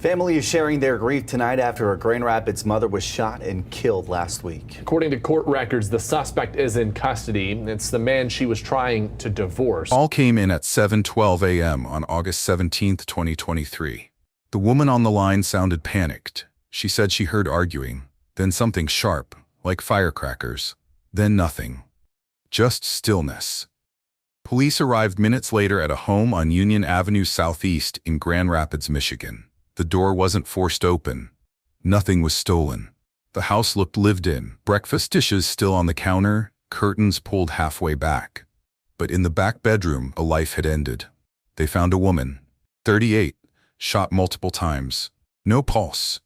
Family is sharing their grief tonight after a Grand Rapids mother was shot and killed last week. According to court records, the suspect is in custody. It's the man she was trying to divorce. All came in at 7:12 a.m. on August 17, 2023. The woman on the line sounded panicked. She said she heard arguing, then something sharp, like firecrackers, then nothing. Just stillness. Police arrived minutes later at a home on Union Avenue Southeast in Grand Rapids, Michigan. The door wasn't forced open. Nothing was stolen. The house looked lived in, breakfast dishes still on the counter, curtains pulled halfway back. But in the back bedroom, a life had ended. They found a woman, 38, shot multiple times. No pulse.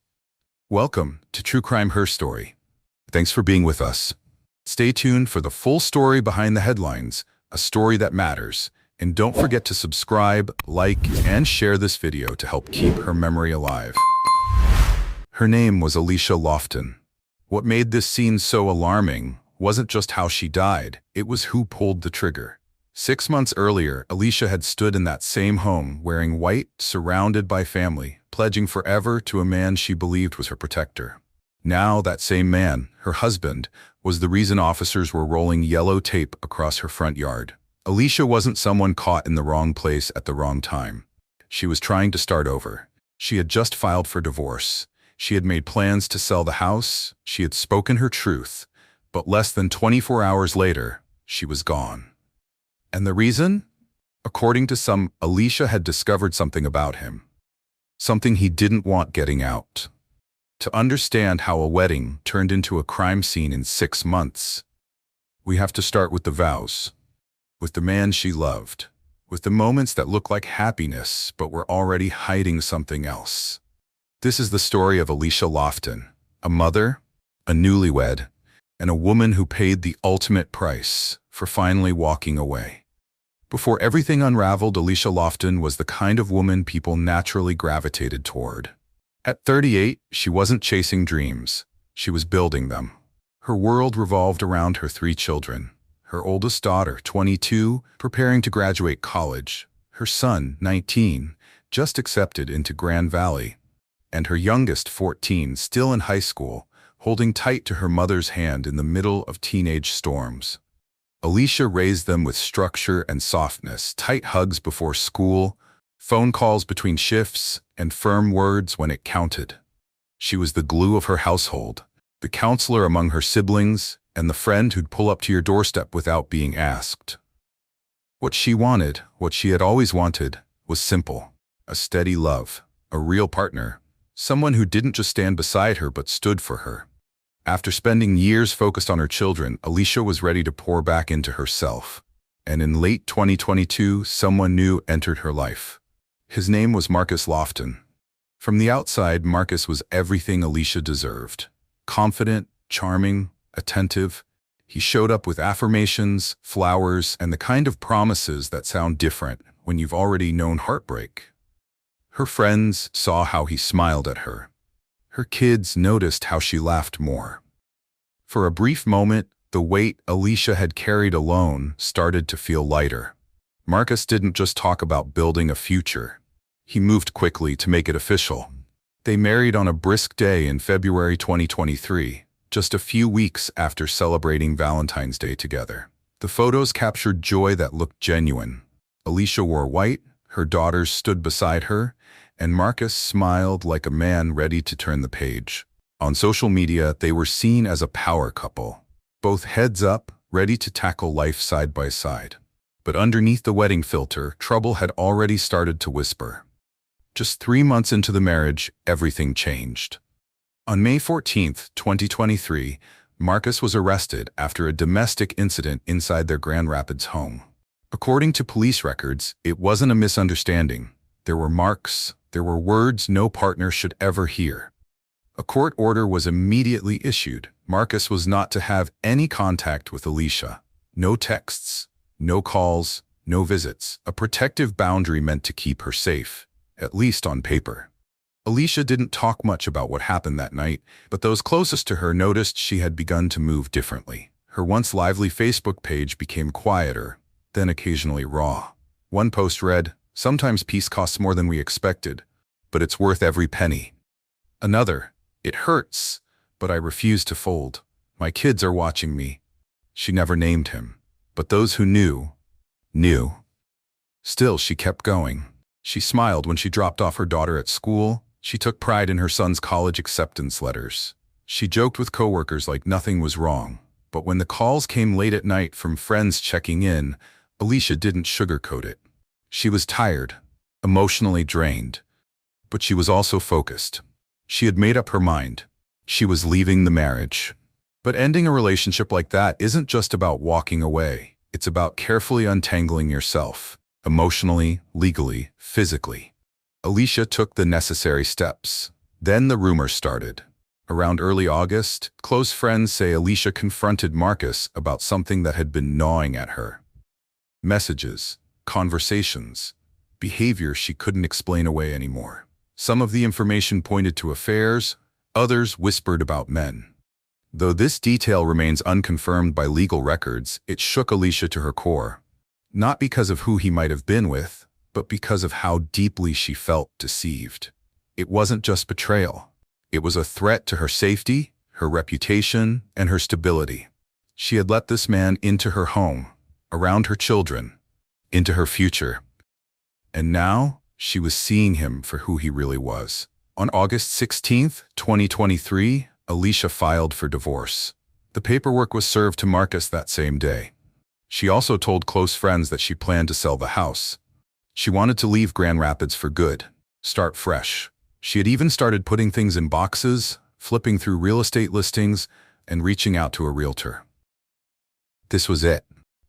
Welcome to True Crime Her Story. Thanks for being with us. Stay tuned for the full story behind the headlines, a story that matters. And don't forget to subscribe, like, and share this video to help keep her memory alive. Her name was Alicia Lofton. What made this scene so alarming wasn't just how she died, it was who pulled the trigger. 6 months earlier, Alicia had stood in that same home, wearing white, surrounded by family, pledging forever to a man she believed was her protector. Now, that same man, her husband, was the reason officers were rolling yellow tape across her front yard. Alicia wasn't someone caught in the wrong place at the wrong time. She was trying to start over. She had just filed for divorce. She had made plans to sell the house. She had spoken her truth. But less than 24 hours later, she was gone. And the reason? According to some, Alicia had discovered something about him. Something he didn't want getting out. To understand how a wedding turned into a crime scene in 6 months, we have to start with the vows. With the man she loved, with the moments that looked like happiness but were already hiding something else. This is the story of Alicia Lofton, a mother, a newlywed, and a woman who paid the ultimate price for finally walking away. Before everything unraveled, Alicia Lofton was the kind of woman people naturally gravitated toward. At 38, she wasn't chasing dreams, she was building them. Her world revolved around her 3 children. Her oldest daughter, 22, preparing to graduate college. Her son, 19, just accepted into Grand Valley. And her youngest, 14, still in high school, holding tight to her mother's hand in the middle of teenage storms. Alicia raised them with structure and softness, tight hugs before school, phone calls between shifts, and firm words when it counted. She was the glue of her household, the counselor among her siblings, and the friend who'd pull up to your doorstep without being asked. What she wanted, what she had always wanted, was simple. A steady love, a real partner, someone who didn't just stand beside her but stood for her. After spending years focused on her children, Alicia was ready to pour back into herself. And in late 2022, someone new entered her life. His name was Marcus Lofton. From the outside, Marcus was everything Alicia deserved. Confident, charming, attentive. He showed up with affirmations, flowers, and the kind of promises that sound different when you've already known heartbreak. Her friends saw how he smiled at her. Her kids noticed how she laughed more. For a brief moment, the weight Alicia had carried alone started to feel lighter. Marcus didn't just talk about building a future. He moved quickly to make it official. They married on a brisk day in February 2023. Just a few weeks after celebrating Valentine's Day together. The photos captured joy that looked genuine. Alicia wore white, her daughters stood beside her, and Marcus smiled like a man ready to turn the page. On social media, they were seen as a power couple, both heads up, ready to tackle life side by side. But underneath the wedding filter, trouble had already started to whisper. Just 3 months into the marriage, everything changed. On May 14, 2023, Marcus was arrested after a domestic incident inside their Grand Rapids home. According to police records, it wasn't a misunderstanding. There were marks, there were words no partner should ever hear. A court order was immediately issued. Marcus was not to have any contact with Alicia. No texts, no calls, no visits. A protective boundary meant to keep her safe, at least on paper. Alicia didn't talk much about what happened that night, but those closest to her noticed she had begun to move differently. Her once lively Facebook page became quieter, then occasionally raw. One post read, "Sometimes peace costs more than we expected." but it's worth every penny. Another, it hurts, but I refuse to fold. My kids are watching me. She never named him, but those who knew, knew. Still, she kept going. She smiled when she dropped off her daughter at school. She took pride in her son's college acceptance letters. She joked with coworkers like nothing was wrong. But when the calls came late at night from friends checking in, Alicia didn't sugarcoat it. She was tired, emotionally drained, but she was also focused. She had made up her mind. She was leaving the marriage. But ending a relationship like that isn't just about walking away. It's about carefully untangling yourself, emotionally, legally, physically. Alicia took the necessary steps. Then the rumors started. Around early August, close friends say Alicia confronted Marcus about something that had been gnawing at her. Messages, conversations, behavior she couldn't explain away anymore. Some of the information pointed to affairs, others whispered about men. Though this detail remains unconfirmed by legal records, it shook Alicia to her core. Not because of who he might have been with, but because of how deeply she felt deceived. It wasn't just betrayal. It was a threat to her safety, her reputation, and her stability. She had let this man into her home, around her children, into her future. And now, she was seeing him for who he really was. On August 16, 2023, Alicia filed for divorce. The paperwork was served to Marcus that same day. She also told close friends that she planned to sell the house. She wanted to leave Grand Rapids for good, start fresh. She had even started putting things in boxes, flipping through real estate listings, and reaching out to a realtor. This was it.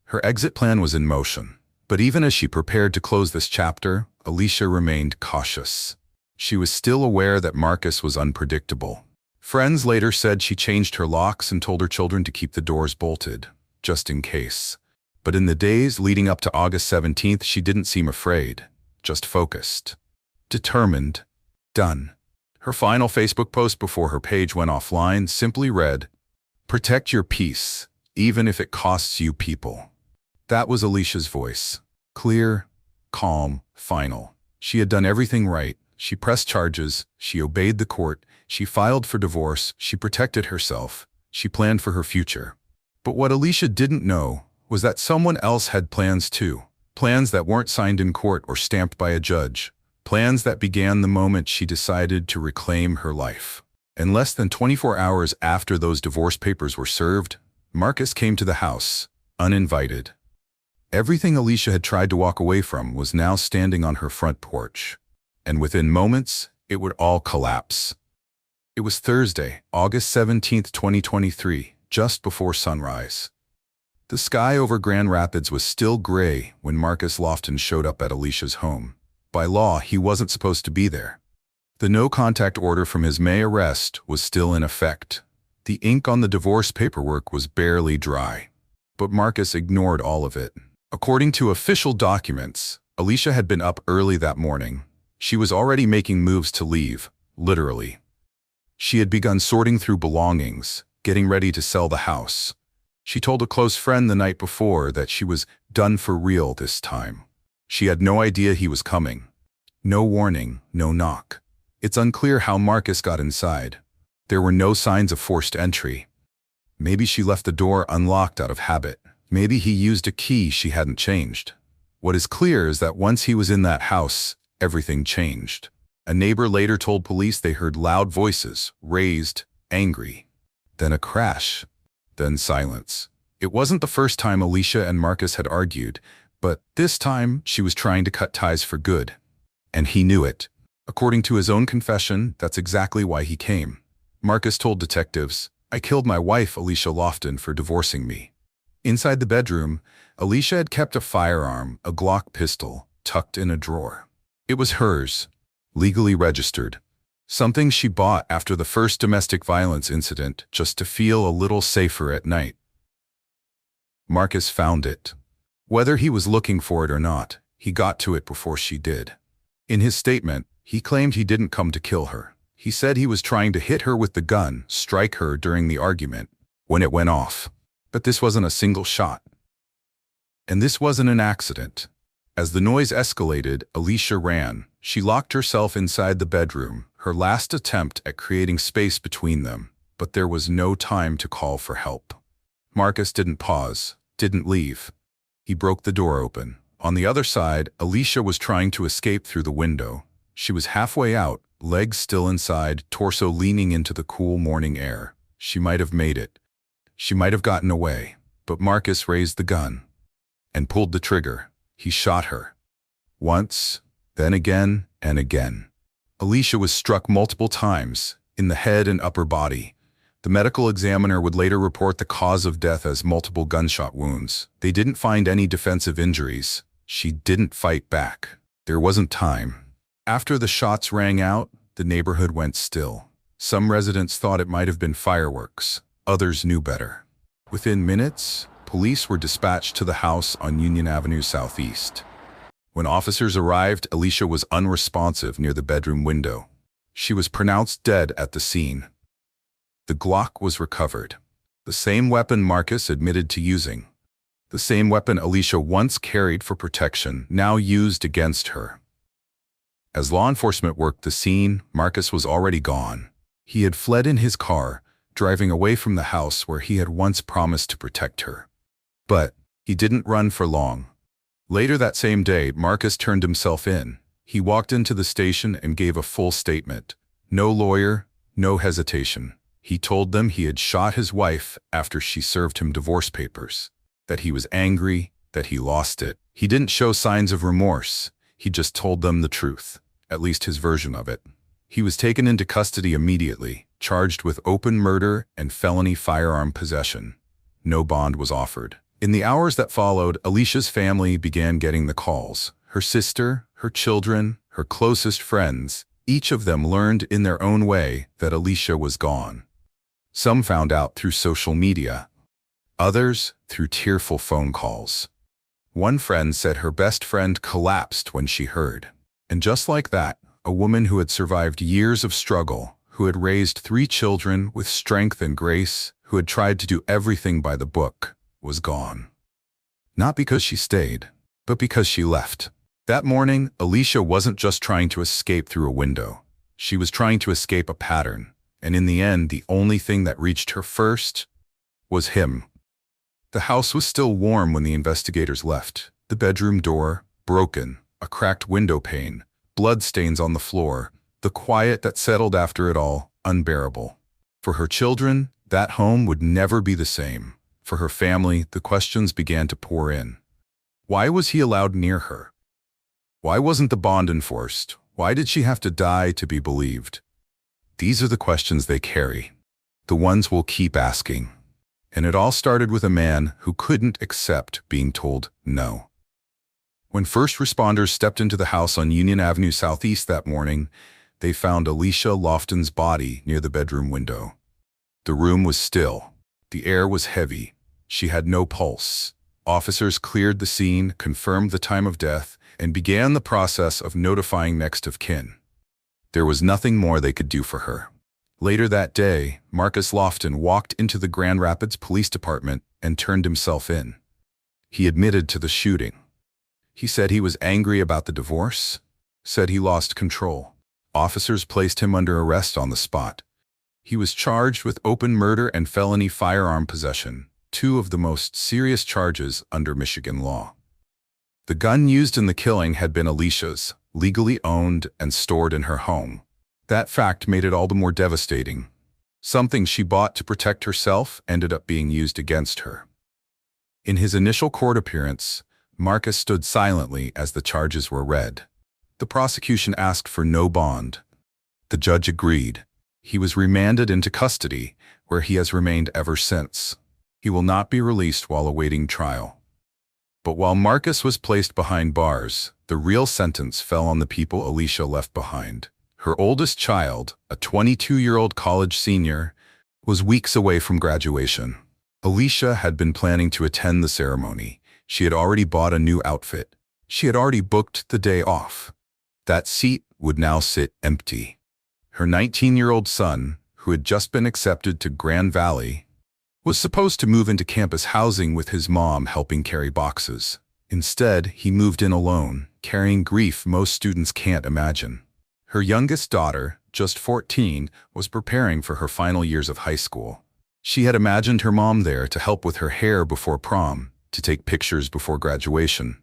Her exit plan was in motion. But even as she prepared to close this chapter, Alicia remained cautious. She was still aware that Marcus was unpredictable. Friends later said she changed her locks and told her children to keep the doors bolted, just in case. But in the days leading up to August 17th, she didn't seem afraid, just focused, determined, done. Her final Facebook post before her page went offline simply read, "Protect your peace, even if it costs you people." That was Alicia's voice. Clear, calm, final. She had done everything right. She pressed charges, she obeyed the court, she filed for divorce, she protected herself, she planned for her future. But what Alicia didn't know was that someone else had plans too. Plans that weren't signed in court or stamped by a judge. Plans that began the moment she decided to reclaim her life. And less than 24 hours after those divorce papers were served, Marcus came to the house, uninvited. Everything Alicia had tried to walk away from was now standing on her front porch. And within moments, it would all collapse. It was Thursday, August 17, 2023, just before sunrise. The sky over Grand Rapids was still gray when Marcus Lofton showed up at Alicia's home. By law, he wasn't supposed to be there. The no-contact order from his May arrest was still in effect. The ink on the divorce paperwork was barely dry. But Marcus ignored all of it. According to official documents, Alicia had been up early that morning. She was already making moves to leave, literally. She had begun sorting through belongings, getting ready to sell the house. She told a close friend the night before that she was done for real this time. She had no idea he was coming. No warning, no knock. It's unclear how Marcus got inside. There were no signs of forced entry. Maybe she left the door unlocked out of habit. Maybe he used a key she hadn't changed. What is clear is that once he was in that house, everything changed. A neighbor later told police they heard loud voices, raised, angry. Then a crash. Then silence. It wasn't the first time Alicia and Marcus had argued, but this time she was trying to cut ties for good. And he knew it. According to his own confession, that's exactly why he came. Marcus told detectives, "I killed my wife, Alicia Lofton, for divorcing me." Inside the bedroom, Alicia had kept a firearm, a Glock pistol, tucked in a drawer. It was hers, legally registered. Something she bought after the first domestic violence incident just to feel a little safer at night. Marcus found it. Whether he was looking for it or not, he got to it before she did. In his statement, he claimed he didn't come to kill her. He said he was trying to hit her with the gun, strike her during the argument, when it went off. But this wasn't a single shot. And this wasn't an accident. As the noise escalated, Alicia ran. She locked herself inside the bedroom, her last attempt at creating space between them, but there was no time to call for help. Marcus didn't pause, didn't leave. He broke the door open. On the other side, Alicia was trying to escape through the window. She was halfway out, legs still inside, torso leaning into the cool morning air. She might have made it. She might have gotten away. But Marcus raised the gun and pulled the trigger. He shot her. Once, then again, and again. Alicia was struck multiple times, in the head and upper body. The medical examiner would later report the cause of death as multiple gunshot wounds. They didn't find any defensive injuries. She didn't fight back. There wasn't time. After the shots rang out, the neighborhood went still. Some residents thought it might have been fireworks. Others knew better. Within minutes, police were dispatched to the house on Union Avenue Southeast. When officers arrived, Alicia was unresponsive near the bedroom window. She was pronounced dead at the scene. The Glock was recovered. The same weapon Marcus admitted to using. The same weapon Alicia once carried for protection, now used against her. As law enforcement worked the scene, Marcus was already gone. He had fled in his car, driving away from the house where he had once promised to protect her. But he didn't run for long. Later that same day, Marcus turned himself in. He walked into the station and gave a full statement. No lawyer, no hesitation. He told them he had shot his wife after she served him divorce papers, that he was angry, that he lost it. He didn't show signs of remorse. He just told them the truth, at least his version of it. He was taken into custody immediately, charged with open murder and felony firearm possession. No bond was offered. In the hours that followed, Alicia's family began getting the calls. Her sister, her children, her closest friends, each of them learned in their own way that Alicia was gone. Some found out through social media, others through tearful phone calls. One friend said her best friend collapsed when she heard. And just like that, a woman who had survived years of struggle, who had raised 3 children with strength and grace, who had tried to do everything by the book, was gone. Not because she stayed, but because she left. That morning, Alicia wasn't just trying to escape through a window. She was trying to escape a pattern, and in the end, the only thing that reached her first was him. The house was still warm when the investigators left. The bedroom door, broken, a cracked window pane, bloodstains on the floor, the quiet that settled after it all, unbearable. For her children, that home would never be the same. For her family, the questions began to pour in. Why was he allowed near her? Why wasn't the bond enforced? Why did she have to die to be believed? These are the questions they carry, the ones we'll keep asking. And it all started with a man who couldn't accept being told no. When first responders stepped into the house on Union Avenue Southeast that morning, they found Alicia Lofton's body near the bedroom window. The room was still. The air was heavy. She had no pulse. Officers cleared the scene, confirmed the time of death, and began the process of notifying next of kin. There was nothing more they could do for her. Later that day, Marcus Lofton walked into the Grand Rapids Police Department and turned himself in. He admitted to the shooting. He said he was angry about the divorce, said he lost control. Officers placed him under arrest on the spot. He was charged with open murder and felony firearm possession, 2 of the most serious charges under Michigan law. The gun used in the killing had been Alicia's, legally owned and stored in her home. That fact made it all the more devastating. Something she bought to protect herself ended up being used against her. In his initial court appearance, Marcus stood silently as the charges were read. The prosecution asked for no bond. The judge agreed. He was remanded into custody, where he has remained ever since. He will not be released while awaiting trial. But while Marcus was placed behind bars, the real sentence fell on the people Alicia left behind. Her oldest child, a 22-year-old college senior, was weeks away from graduation. Alicia had been planning to attend the ceremony. She had already bought a new outfit. She had already booked the day off. That seat would now sit empty. Her 19-year-old son, who had just been accepted to Grand Valley, was supposed to move into campus housing with his mom helping carry boxes. Instead, he moved in alone, carrying grief most students can't imagine. Her youngest daughter, just 14, was preparing for her final years of high school. She had imagined her mom there to help with her hair before prom, to take pictures before graduation.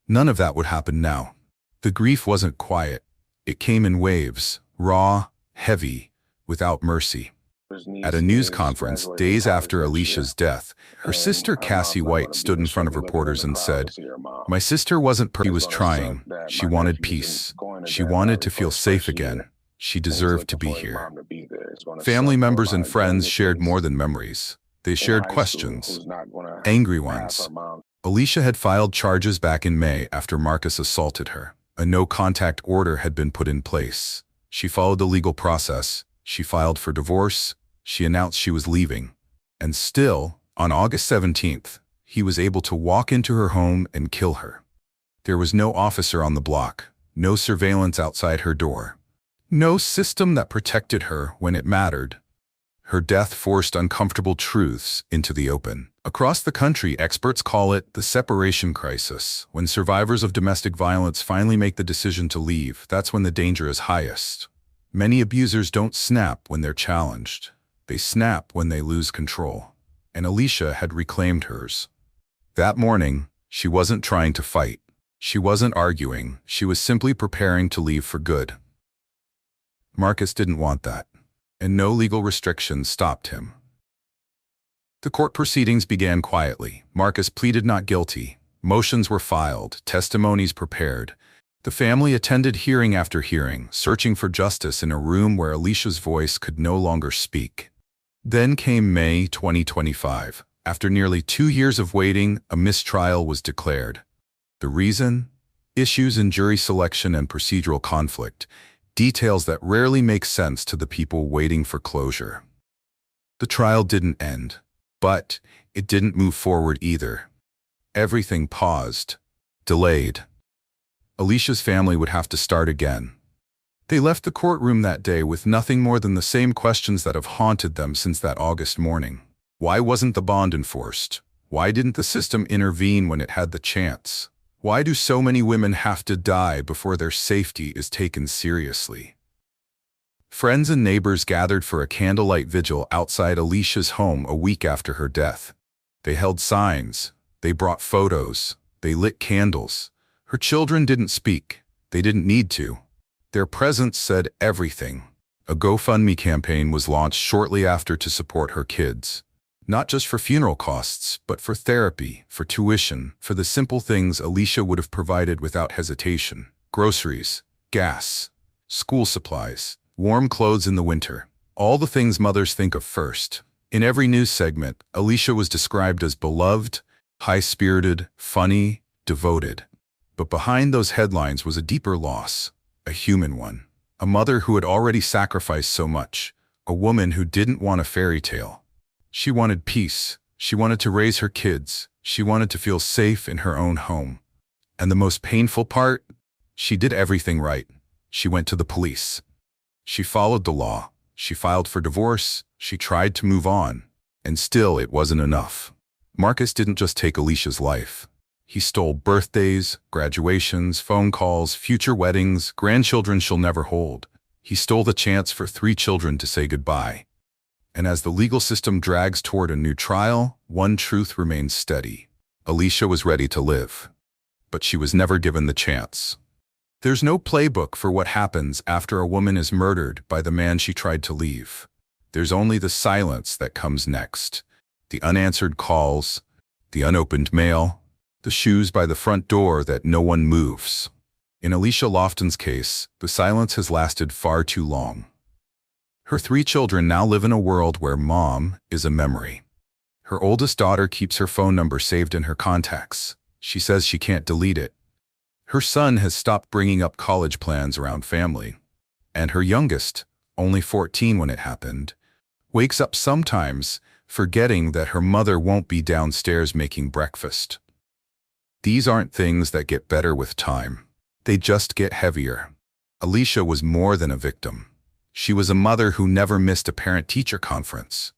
None of that would happen now. The grief wasn't quiet. It came in waves, raw, heavy, without mercy. At a news conference days after Alicia's death, her sister Cassie White stood in front of reporters and said, "My sister wasn't perfect. She was trying. She wanted peace. She wanted to feel safe again. She deserved to be here." Family members and friends shared more than memories. They shared questions, angry ones. Alicia had filed charges back in May after Marcus assaulted her. A no-contact order had been put in place. She followed the legal process. She filed for divorce. She announced she was leaving. And still, on August 17th, he was able to walk into her home and kill her. There was no officer on the block, no surveillance outside her door, no system that protected her when it mattered. Her death forced uncomfortable truths into the open. Across the country, experts call it the separation crisis. When survivors of domestic violence finally make the decision to leave, that's when the danger is highest. Many abusers don't snap when they're challenged. They snap when they lose control. And Alicia had reclaimed hers. That morning, she wasn't trying to fight. She wasn't arguing. She was simply preparing to leave for good. Marcus didn't want that, and no legal restrictions stopped him. The court proceedings began quietly. Marcus pleaded not guilty. Motions were filed, testimonies prepared. The family attended hearing after hearing, searching for justice in a room where Alicia's voice could no longer speak. Then came May 2025. After nearly 2 years of waiting, a mistrial was declared. The reason? Issues in jury selection and procedural conflict, details that rarely make sense to the people waiting for closure. The trial didn't end, but it didn't move forward either. Everything paused, delayed. Alicia's family would have to start again. They left the courtroom that day with nothing more than the same questions that have haunted them since that August morning. Why wasn't the bond enforced? Why didn't the system intervene when it had the chance? Why do so many women have to die before their safety is taken seriously? Friends and neighbors gathered for a candlelight vigil outside Alicia's home a week after her death. They held signs. They brought photos. They lit candles. Her children didn't speak. They didn't need to. Their presence said everything. A GoFundMe campaign was launched shortly after to support her kids. Not just for funeral costs, but for therapy, for tuition, for the simple things Alicia would have provided without hesitation. Groceries, gas, school supplies, warm clothes in the winter. All the things mothers think of first. In every news segment, Alicia was described as beloved, high-spirited, funny, devoted. But behind those headlines was a deeper loss, a human one. A mother who had already sacrificed so much, a woman who didn't want a fairy tale. She wanted peace. She wanted to raise her kids. She wanted to feel safe in her own home. And the most painful part? She did everything right. She went to the police. She followed the law. She filed for divorce. She tried to move on. And still it wasn't enough. Marcus didn't just take Alicia's life. He stole birthdays, graduations, phone calls, future weddings, grandchildren she'll never hold. He stole the chance for 3 children to say goodbye. And as the legal system drags toward a new trial, one truth remains steady. Alicia was ready to live. But she was never given the chance. There's no playbook for what happens after a woman is murdered by the man she tried to leave. There's only the silence that comes next. The unanswered calls, the unopened mail, the shoes by the front door that no one moves. In Alicia Lofton's case, the silence has lasted far too long. Her 3 children now live in a world where mom is a memory. Her oldest daughter keeps her phone number saved in her contacts. She says she can't delete it. Her son has stopped bringing up college plans around family. And her youngest, only 14 when it happened, wakes up sometimes forgetting that her mother won't be downstairs making breakfast. These aren't things that get better with time. They just get heavier. Alicia was more than a victim. She was a mother who never missed a parent-teacher conference.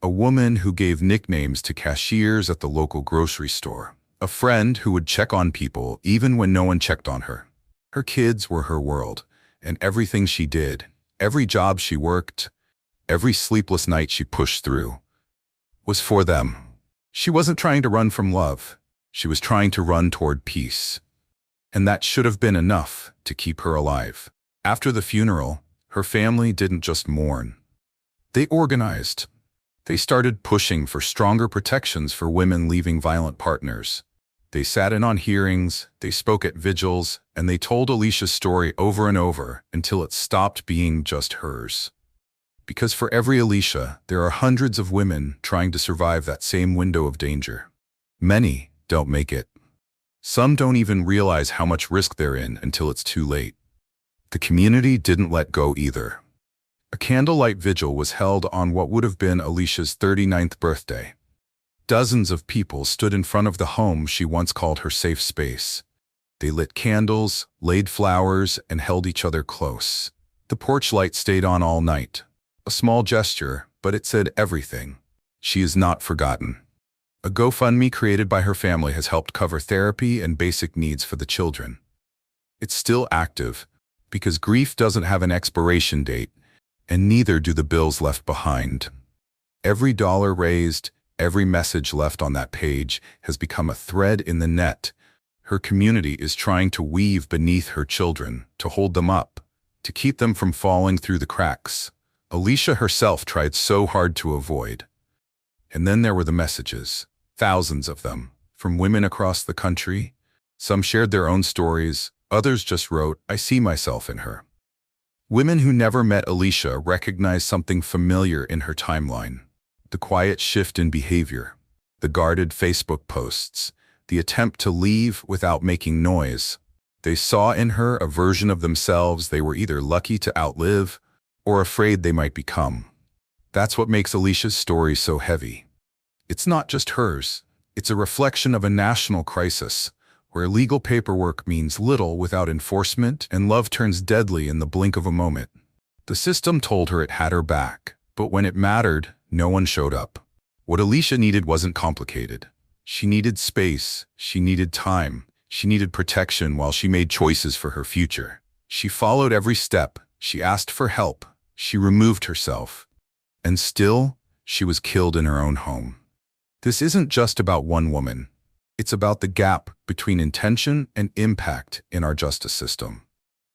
A woman who gave nicknames to cashiers at the local grocery store. A friend who would check on people even when no one checked on her. Her kids were her world, and everything she did, every job she worked, every sleepless night she pushed through, was for them. She wasn't trying to run from love. She was trying to run toward peace. And that should have been enough to keep her alive. After the funeral, her family didn't just mourn. They organized. They started pushing for stronger protections for women leaving violent partners. They sat in on hearings, they spoke at vigils, and they told Alicia's story over and over until it stopped being just hers. Because for every Alicia, there are hundreds of women trying to survive that same window of danger. Many don't make it. Some don't even realize how much risk they're in until it's too late. The community didn't let go either. A candlelight vigil was held on what would have been Alicia's 39th birthday. Dozens of people stood in front of the home she once called her safe space. They lit candles, laid flowers, and held each other close. The porch light stayed on all night. A small gesture, but it said everything. She is not forgotten. A GoFundMe created by her family has helped cover therapy and basic needs for the children. It's still active, because grief doesn't have an expiration date, and neither do the bills left behind. Every dollar raised, every message left on that page has become a thread in the net. Her community is trying to weave beneath her children, to hold them up, to keep them from falling through the cracks. Alicia herself tried so hard to avoid. And then there were the messages, thousands of them, from women across the country. Some shared their own stories, others just wrote, "I see myself in her." Women who never met Alicia recognized something familiar in her timeline. The quiet shift in behavior, the guarded Facebook posts, the attempt to leave without making noise. They saw in her a version of themselves they were either lucky to outlive or afraid they might become. That's what makes Alicia's story so heavy. It's not just hers. It's a reflection of a national crisis, where legal paperwork means little without enforcement and love turns deadly in the blink of a moment. The system told her it had her back, but when it mattered, no one showed up. What Alicia needed wasn't complicated. She needed space, she needed time, she needed protection while she made choices for her future. She followed every step, she asked for help, she removed herself. And still, she was killed in her own home. This isn't just about one woman. It's about the gap between intention and impact in our justice system.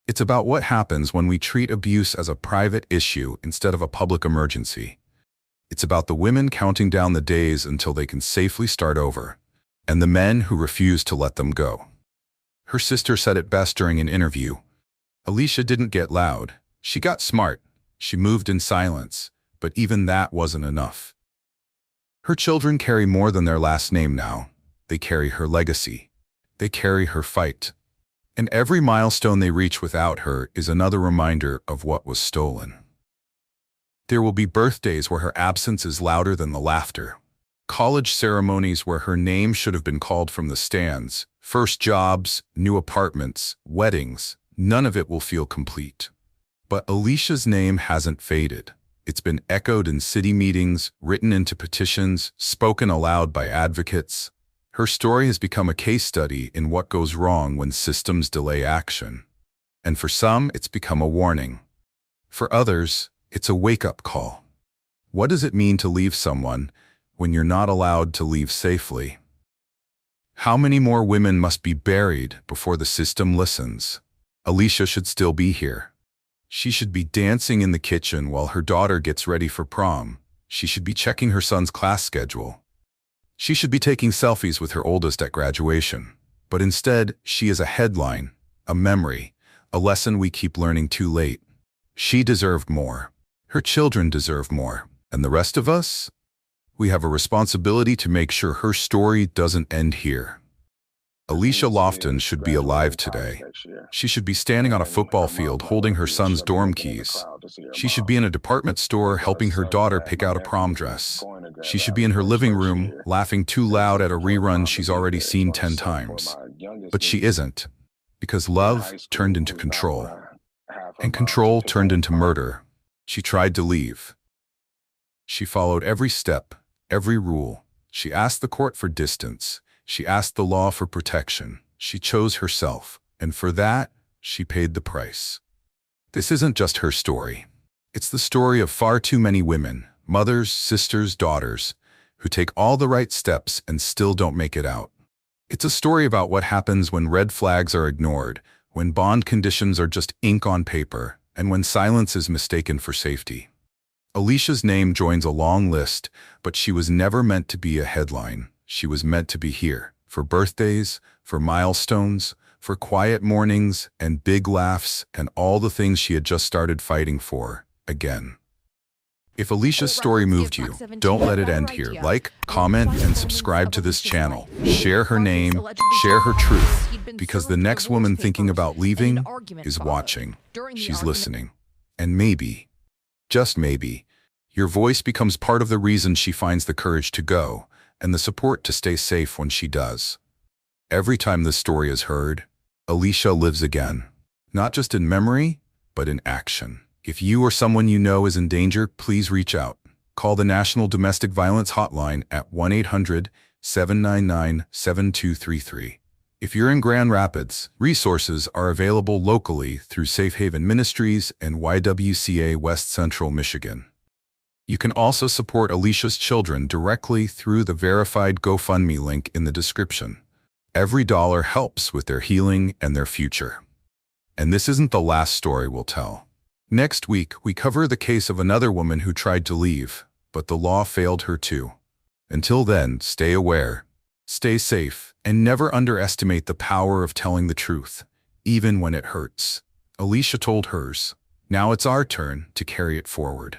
It's about what happens when we treat abuse as a private issue instead of a public emergency. It's about the women counting down the days until they can safely start over, and the men who refuse to let them go. Her sister said it best during an interview. Alicia didn't get loud. She got smart. She moved in silence, but even that wasn't enough. Her children carry more than their last name now. They carry her legacy. They carry her fight. And every milestone they reach without her is another reminder of what was stolen. There will be birthdays where her absence is louder than the laughter. College ceremonies where her name should have been called from the stands. First jobs, new apartments, weddings. None of it will feel complete. But Alicia's name hasn't faded. It's been echoed in city meetings, written into petitions, spoken aloud by advocates. Her story has become a case study in what goes wrong when systems delay action. And for some, it's become a warning. For others, it's a wake-up call. What does it mean to leave someone when you're not allowed to leave safely? How many more women must be buried before the system listens? Alicia should still be here. She should be dancing in the kitchen while her daughter gets ready for prom. She should be checking her son's class schedule. She should be taking selfies with her oldest at graduation. But instead, she is a headline, a memory, a lesson we keep learning too late. She deserved more. Her children deserve more. And the rest of us? We have a responsibility to make sure her story doesn't end here. Alicia Lofton should be alive today. She should be standing on a football field holding her son's dorm keys. She should be in a department store helping her daughter pick out a prom dress. She should be in her living room laughing too loud at a rerun she's already seen 10 times. But she isn't, because love turned into control. And control turned into murder. She tried to leave. She followed every step, every rule. She asked the court for distance. She asked the law for protection. She chose herself, and for that, she paid the price. This isn't just her story. It's the story of far too many women, mothers, sisters, daughters, who take all the right steps and still don't make it out. It's a story about what happens when red flags are ignored, when bond conditions are just ink on paper, and when silence is mistaken for safety. Alicia's name joins a long list, but she was never meant to be a headline. She was meant to be here, for birthdays, for milestones, for quiet mornings and big laughs and all the things she had just started fighting for, again. If Alicia's story moved you, don't let it end here. Like, comment, and subscribe to this channel. Share her name, share her truth, because the next woman thinking about leaving is watching. She's listening. And maybe, just maybe, your voice becomes part of the reason she finds the courage to go and the support to stay safe when she does. Every time this story is heard, Alicia lives again. Not just in memory, but in action. If you or someone you know is in danger, please reach out. Call the National Domestic Violence Hotline at 1-800-799-7233. If you're in Grand Rapids, resources are available locally through Safe Haven Ministries and YWCA West Central Michigan. You can also support Alicia's children directly through the verified GoFundMe link in the description. Every dollar helps with their healing and their future. And this isn't the last story we'll tell. Next week, we cover the case of another woman who tried to leave, but the law failed her too. Until then, stay aware, stay safe, and never underestimate the power of telling the truth, even when it hurts. Alicia told hers. Now it's our turn to carry it forward.